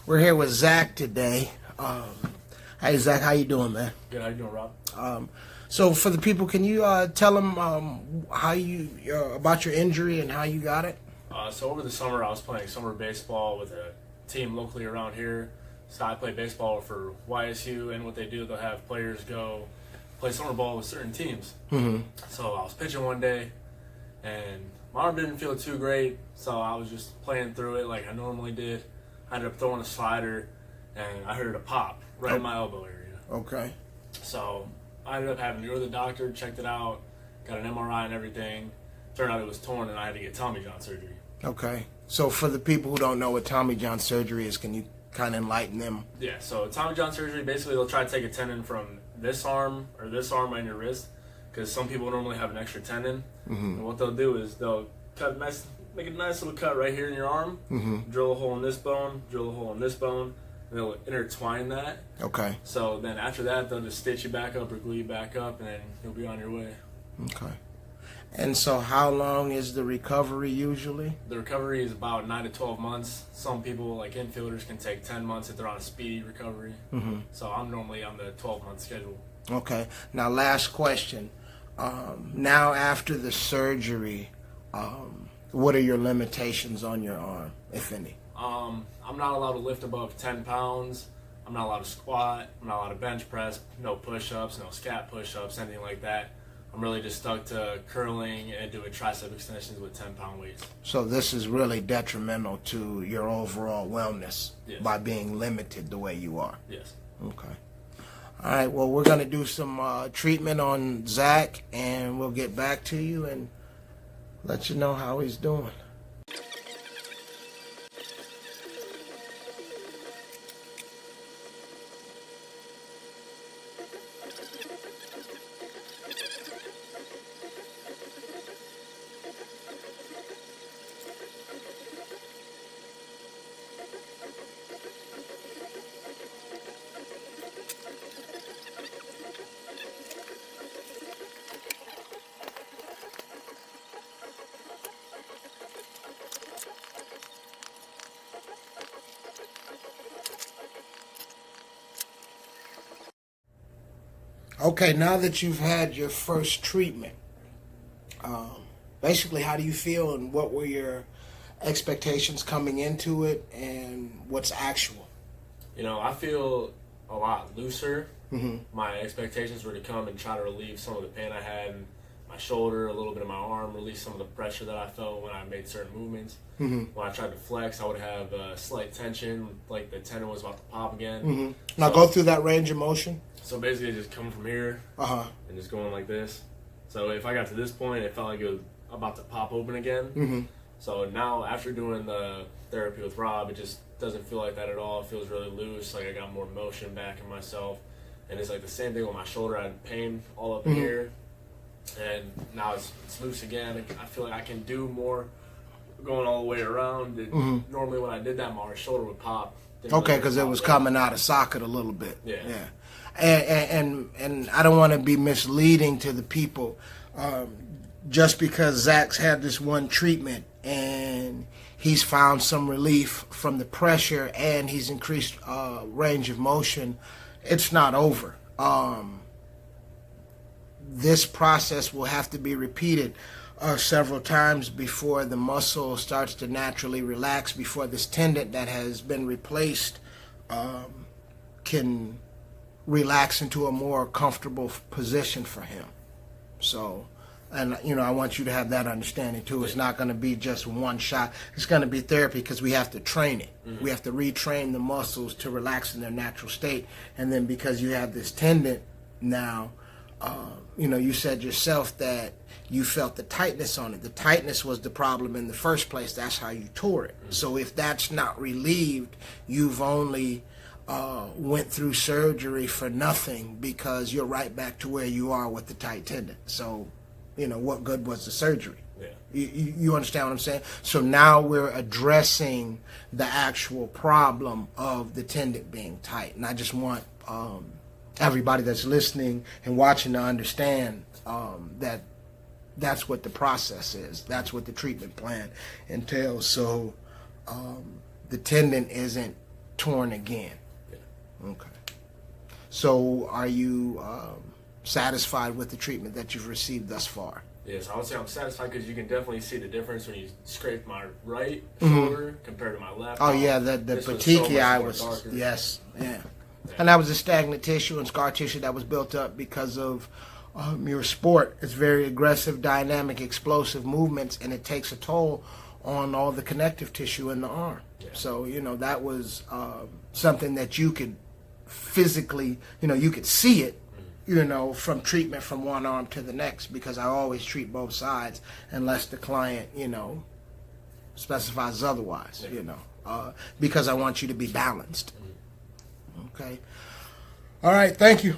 We're here with Zach today. Hey, Zach, how you doing, man? Good. How you doing, Rob? So for the people, can you tell them how you about your injury and how you got it? So over the summer, I was playing summer baseball with a team locally around here. So I play baseball for YSU, and what they do, they'll have players go play summer ball with certain teams. Mm-hmm. So I was pitching one day, and my arm didn't feel too great, so I was just playing through it like I normally did. I ended up throwing a slider, and I heard a pop right in my elbow area. Okay. So I ended up having to go to the doctor, checked it out, got an MRI and everything. Turned out it was torn, and I had to get Tommy John surgery. Okay. So for the people who don't know what Tommy John surgery is, can you kind of enlighten them? Yeah, so Tommy John surgery, basically they'll try to take a tendon from this arm or this arm on your wrist, because some people normally have an extra tendon. Mm-hmm. And what they'll do is they'll make a nice little cut right here in your arm, drill a hole in this bone, drill a hole in this bone, and they'll intertwine that. Okay. So then after that, they'll just stitch you back up or glue you back up, and then you'll be on your way. Okay. And so how long is the recovery usually? The recovery is about 9 to 12 months. Some people, like infielders, can take 10 months if they're on a speedy recovery. Mm-hmm. So I'm normally on the 12-month schedule. Okay. Now, last question. Now, after the surgery, what are your limitations on your arm, if any? I'm not allowed to lift above 10 pounds. I'm not allowed to squat. I'm not allowed to bench press. No push-ups, no scat push-ups, anything like that. I'm really just stuck to curling and doing tricep extensions with 10-pound weights. So this is really detrimental to your overall wellness. Yes. By being limited the way you are. Yes. Okay. All right, well, we're going to do some treatment on Zach, and we'll get back to you and let you know how he's doing. Okay, now that you've had your first treatment, basically how do you feel and what were your expectations coming into it and what's actual? You know, I feel a lot looser. Mm-hmm. My expectations were to come and try to relieve some of the pain I had in my shoulder, a little bit in my arm, release some of the pressure that I felt when I made certain movements. Mm-hmm. When I tried to flex, I would have slight tension, like the tendon was about to pop again. Mm-hmm. Now go through that range of motion. So basically just coming from here and just going like this. So if I got to this point, it felt like it was about to pop open again. Mm-hmm. So now after doing the therapy with Rob, it just doesn't feel like that at all. It feels really loose, like I got more motion back in myself. And it's like the same thing with my shoulder. I had pain all up in here. And now it's loose again. I feel like I can do more going all the way around. Normally when I did that, my shoulder would pop. Okay, because it was coming out of socket a little bit. Yeah. And I don't want to be misleading to the people. Just because Zach's had this one treatment and he's found some relief from the pressure and he's increased range of motion, it's not over. This process will have to be repeated several times before the muscle starts to naturally relax, before this tendon that has been replaced can relax into a more comfortable position for him. So, and you know, I want you to have that understanding too. It's not going to be just one shot. It's going to be therapy because we have to train it. We have to retrain the muscles to relax in their natural state. And then because you have this tendon now, you know, you said yourself that you felt the tightness on it. The tightness was the problem in the first place. That's how you tore it. So if that's not relieved, you've only went through surgery for nothing because you're right back to where you are with the tight tendon. So, you know, what good was the surgery? Yeah. You understand what I'm saying? So now we're addressing the actual problem of the tendon being tight. And I just want everybody that's listening and watching to understand that that's what the process is. That's what the treatment plan entails. So the tendon isn't torn again. Yeah. Okay. So are you satisfied with the treatment that you've received thus far? Yes, I would say I'm satisfied because you can definitely see the difference when you scrape my right shoulder compared to my left. Oh yeah, the This was petechiae more was darker. yes, yeah. And that was a stagnant tissue and scar tissue that was built up because of your sport. It's very aggressive, dynamic, explosive movements, and it takes a toll on all the connective tissue in the arm. Yeah. So, that was something that you could physically, you could see it, from treatment from one arm to the next, because I always treat both sides unless the client, specifies otherwise, because I want you to be balanced. Okay. All right. Thank you.